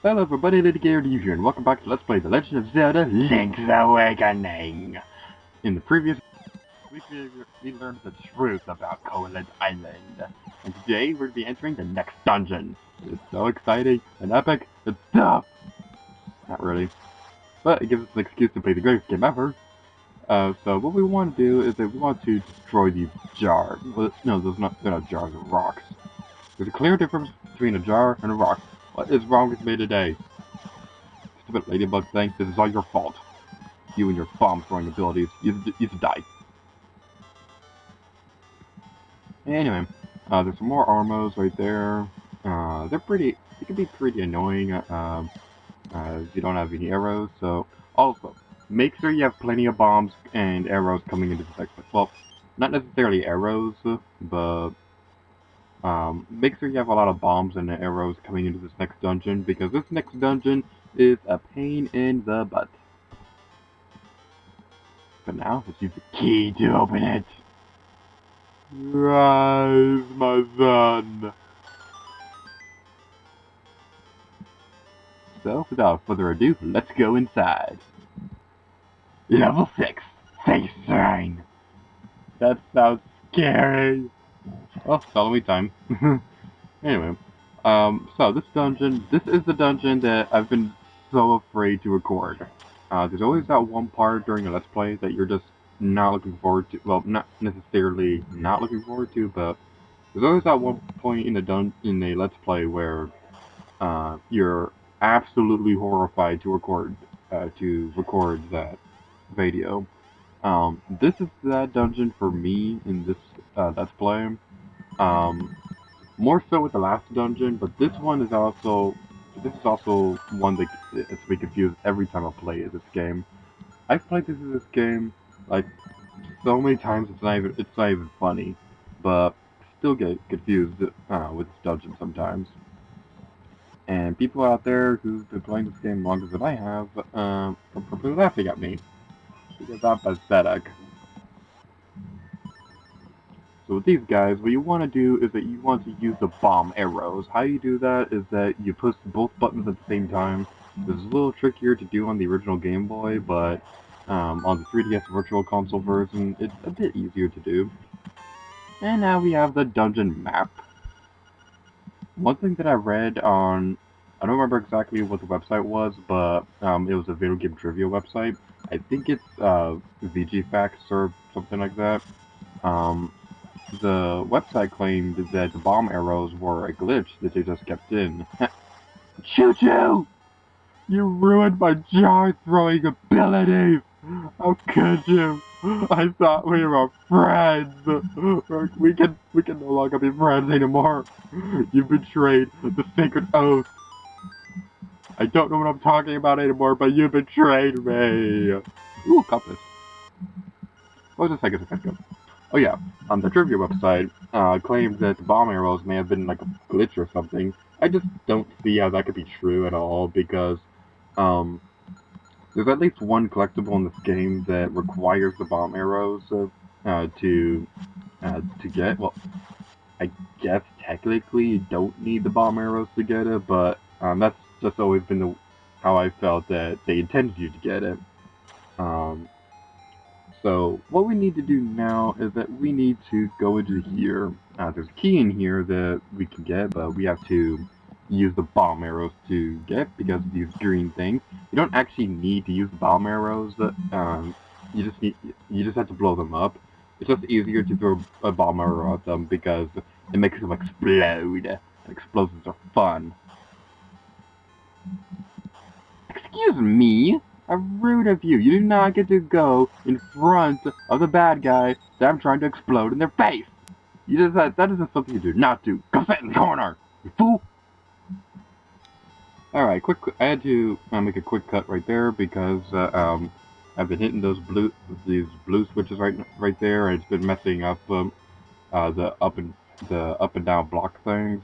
Hello everybody, Little Gator here, and welcome back to Let's Play The Legend of Zelda Link's Awakening! In the previous we learned the truth about Coalin's Island, and today we're going to be entering the next dungeon. It's so exciting and epic, it's tough! Not really, but it gives us an excuse to play the greatest game ever. So what we want to do is that we want to destroy these jars. Well, no, they're not jars, they're rocks. There's a clear difference between a jar and a rock. What is wrong with me today? Stupid ladybug thing, this is all your fault. You and your bomb-throwing abilities, you should die. Anyway, there's some more armos right there. They can be pretty annoying, if you don't have any arrows, so... Also, make sure you have plenty of bombs and arrows coming into this next... Well, not necessarily arrows, but... make sure you have a lot of bombs and arrows coming into this next dungeon, because this next dungeon is a pain in the butt. But now, let's use the key to open it. Rise, my son. So, without further ado, let's go inside. Level 6, Face Sign. That sounds scary. Oh, follow me time. Anyway, so this is the dungeon that I've been so afraid to record. There's always that one part during a Let's Play that you're just not looking forward to. Well, not necessarily not looking forward to, but there's always that one point in a Let's Play where you're absolutely horrified to record that video. This is that dungeon for me in this Let's Play. More so with the last dungeon, but this is also one that is to be confused every time I play this game. I've played this game like so many times it's not even funny, but still get confused with this dungeon sometimes. And people out there who've been playing this game longer than I have are probably laughing at me because I'm pathetic. So with these guys, what you want to do is that you want to use the bomb arrows. How you do that is that you push both buttons at the same time. This is a little trickier to do on the original Game Boy, but on the 3DS Virtual Console version, it's a bit easier to do. And now we have the dungeon map. One thing that I read on, I don't remember exactly what the website was, but it was a video game trivia website. I think it's VGFacts or something like that. The website claimed that the bomb arrows were a glitch that they just kept in. Choo-choo! You ruined my jar-throwing abilities! How could you? I thought we were friends! We can no longer be friends anymore! You betrayed the sacred oath! I don't know what I'm talking about anymore, but you betrayed me! Ooh, compass. What was a second ago? Oh yeah, the trivia website claims that the bomb arrows may have been like a glitch or something. I just don't see how that could be true at all, because there's at least one collectible in this game that requires the bomb arrows to get. Well, I guess technically you don't need the bomb arrows to get it, but that's just always been how I felt that they intended you to get it. So what we need to do now is that we need to go into here. There's a key in here that we can get, but we have to use the bomb arrows to get, because of these green things. You don't actually need to use the bomb arrows. You just have to blow them up. It's just easier to throw a bomb arrow at them because it makes them explode. And explosions are fun. Excuse me? How rude of you. You do not get to go in front of the bad guy that I'm trying to explode in their face. That isn't something you do not do. Go sit in the corner, you fool. Alright, I had to make a quick cut right there because I've been hitting these blue switches right there, and it's been messing up the up and down block things.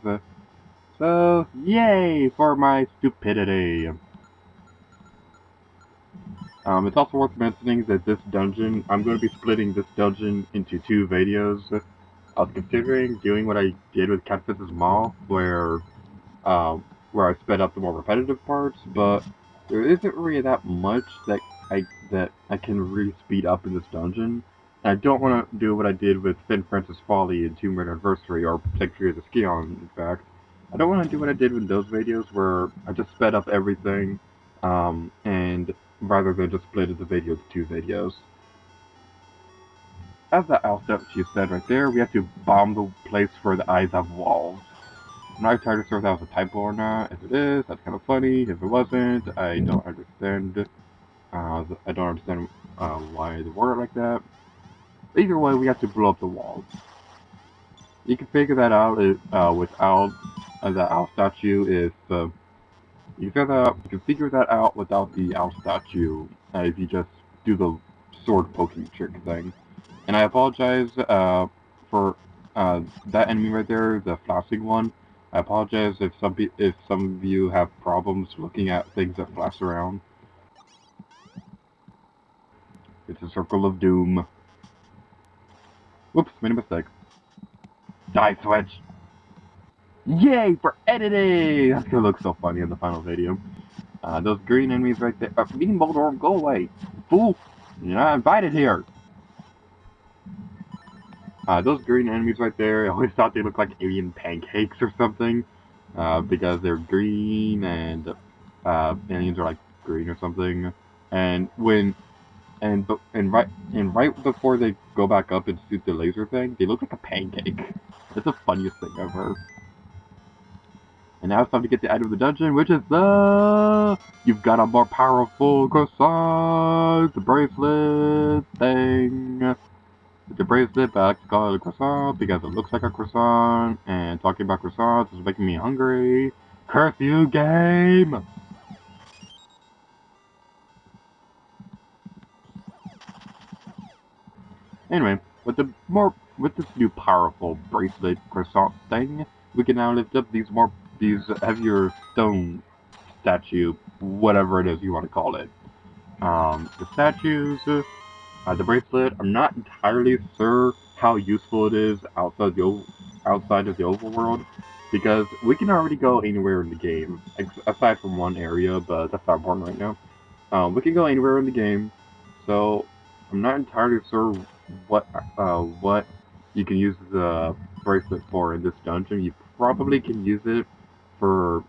So yay for my stupidity. It's also worth mentioning that I'm going to be splitting this dungeon into 2 videos. I was considering doing what I did with Catfitz's Mall, where where I sped up the more repetitive parts, but there isn't really that much that I can really speed up in this dungeon. And I don't want to do what I did with Finn Francis Folly and Tomb Raider Anniversary, or Victory of the Skion, in fact. I don't want to do what I did with those videos where I just sped up everything, and rather than just split the video into 2 videos. As the owl statue said right there, we have to bomb the place where the eyes have walls. I'm not entirely sure if that was a typo or not. If it is, that's kind of funny. If it wasn't, I don't understand. I don't understand why they word it like that. Either way, we have to blow up the walls. You can figure that out without the owl statue. You can figure that out without the owl statue if you just do the sword poking trick thing. And I apologize for that enemy right there, the flashing one. I apologize if some of you have problems looking at things that flash around. It's a circle of doom. Whoops, made a mistake. Die switch. Yay for editing! That's gonna look so funny in the final video. Those green enemies right there. Meeting Moldor, go away, fool! You're not invited here. Those green enemies right there, I always thought they looked like alien pancakes or something, because they're green and aliens are like green or something. And right before they go back up and shoot the laser thing, they look like a pancake. That's the funniest thing ever. And now it's time to get the item of the dungeon, which is you've got a more powerful croissant, the bracelet thing. The bracelet, but I like to call it a croissant because it looks like a croissant, and talking about croissants is making me hungry. Curse you, game! Anyway, with this new powerful bracelet croissant thing, we can now lift up these heavier stone statue, whatever it is you want to call it. The statues, the bracelet, I'm not entirely sure how useful it is outside of the overworld, because we can already go anywhere in the game, aside from one area, but that's not important right now. We can go anywhere in the game, so I'm not entirely sure what you can use the bracelet for in this dungeon. You probably can use it for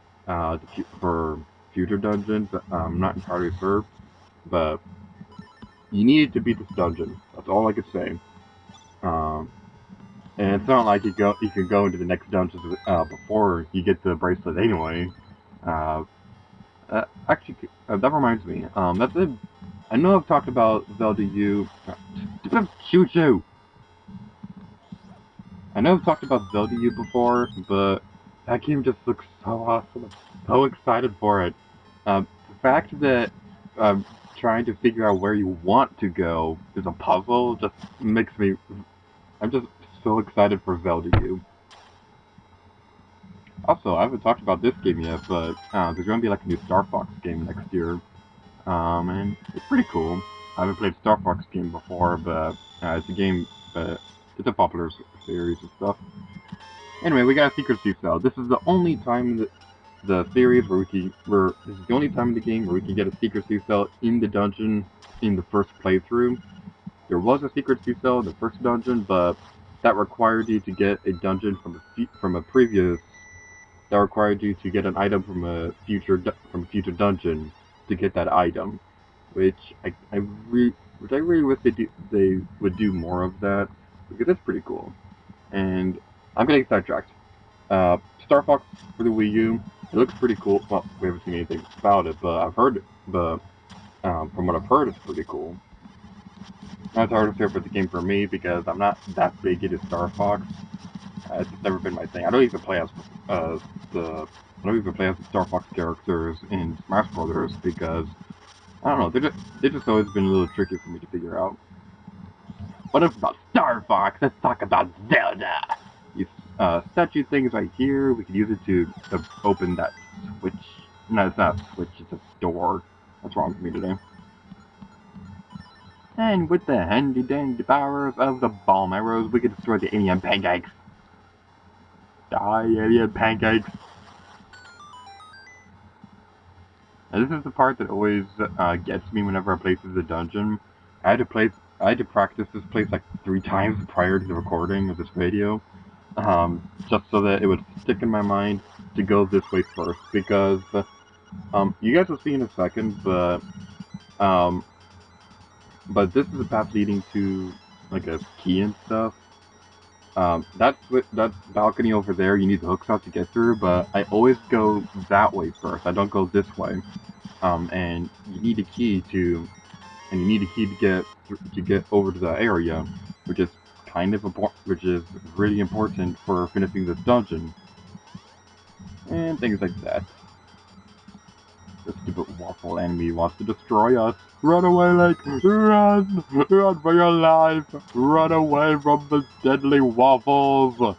for future dungeons. I'm not entirely sure, but you need to beat this dungeon. That's all I could say. And it's not like you can go into the next dungeon before you get the bracelet anyway. Uh, Actually, that reminds me. That's it. I know I've talked about Zelda U. Choo-choo! I know I've talked about Zelda U before, but that game just looks so awesome. I'm so excited for it. The fact that trying to figure out where you want to go is a puzzle just makes me... I'm just so excited for Zelda U. Also, I haven't talked about this game yet, but there's going to be like a new Star Fox game next year. And it's pretty cool. I haven't played Star Fox game before, but it's a game, it's a popular series and stuff. Anyway, we got a secret sea cell. This is the only time in the series this is the only time in the game where we can get a secret sea cell in the dungeon in the first playthrough. There was a secret sea cell in the first dungeon, but that required you to get a dungeon from a previous. That required you to get an item from a future dungeon to get that item, which I really wish they would do more of that, because it's pretty cool. And I'm getting sidetracked. Star Fox for the Wii U, it looks pretty cool. Well, we haven't seen anything about it, but from what I've heard, it's pretty cool. Now it's hard to say if it's a game for me because I'm not that big into Star Fox. It's just never been my thing. I don't even play as the Star Fox characters in Smash Brothers because I don't know. They've just always been a little tricky for me to figure out. What about Star Fox? Let's talk about Zelda. These statue things right here. We can use it to open that switch. No, it's not a switch. It's a door. What's wrong with me today? And with the handy-dandy powers of the bomb arrows, we can destroy the alien pancakes. Die, alien pancakes. This is the part that always gets me whenever I play through the dungeon. I had to practice this place like 3 times prior to the recording of this video, just so that it would stick in my mind to go this way first, because you guys will see in a second, um, but this is a path leading to like a key and stuff. That balcony over there, you need the hooks out to get through, but I always go that way first. I don't go this way. And you need a key to get over to the area, which is which is really important for finishing this dungeon, and things like that. The stupid waffle enemy wants to destroy us. Run away, Lake! Run! Run for your life! Run away from the deadly waffles!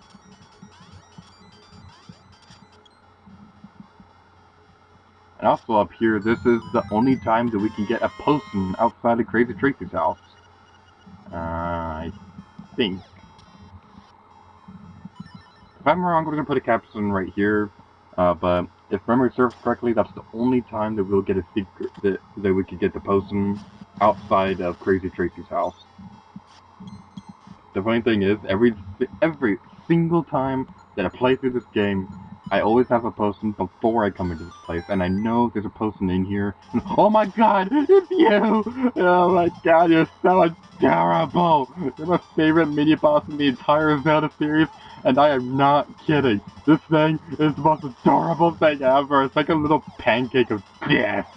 And also up here, this is the only time that we can get a potion outside of Crazy Tracy's house. I think. If I'm wrong, we're going to put a caption right here. But if memory serves correctly, that's the only time that we'll get a secret, that we could get the potion outside of Crazy Tracy's house. The funny thing is, every single time that I play through this game, I always have a potion before I come into this place, and I know there's a potion in here. And, oh my god, it's you! Oh my god, you're so adorable! You're my favorite mini boss in the entire Zelda series, and I am not kidding. This thing is the most adorable thing ever. It's like a little pancake of death.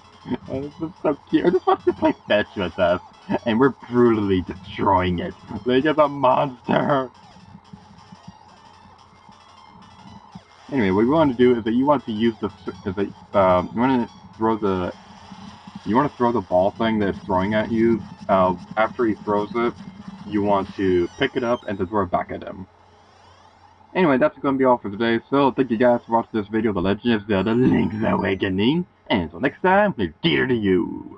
And it's just so cute. I just want to play fetch with us, and we're brutally destroying it. Like it's a monster. Anyway, what you want to do is that you want to use the you want to throw the ball thing that's throwing at you. After he throws it, you want to pick it up and then throw it back at him. Anyway, that's going to be all for today. So thank you guys for watching this video, The Legend of Zelda: Link's Awakening. And until next time, dear to you.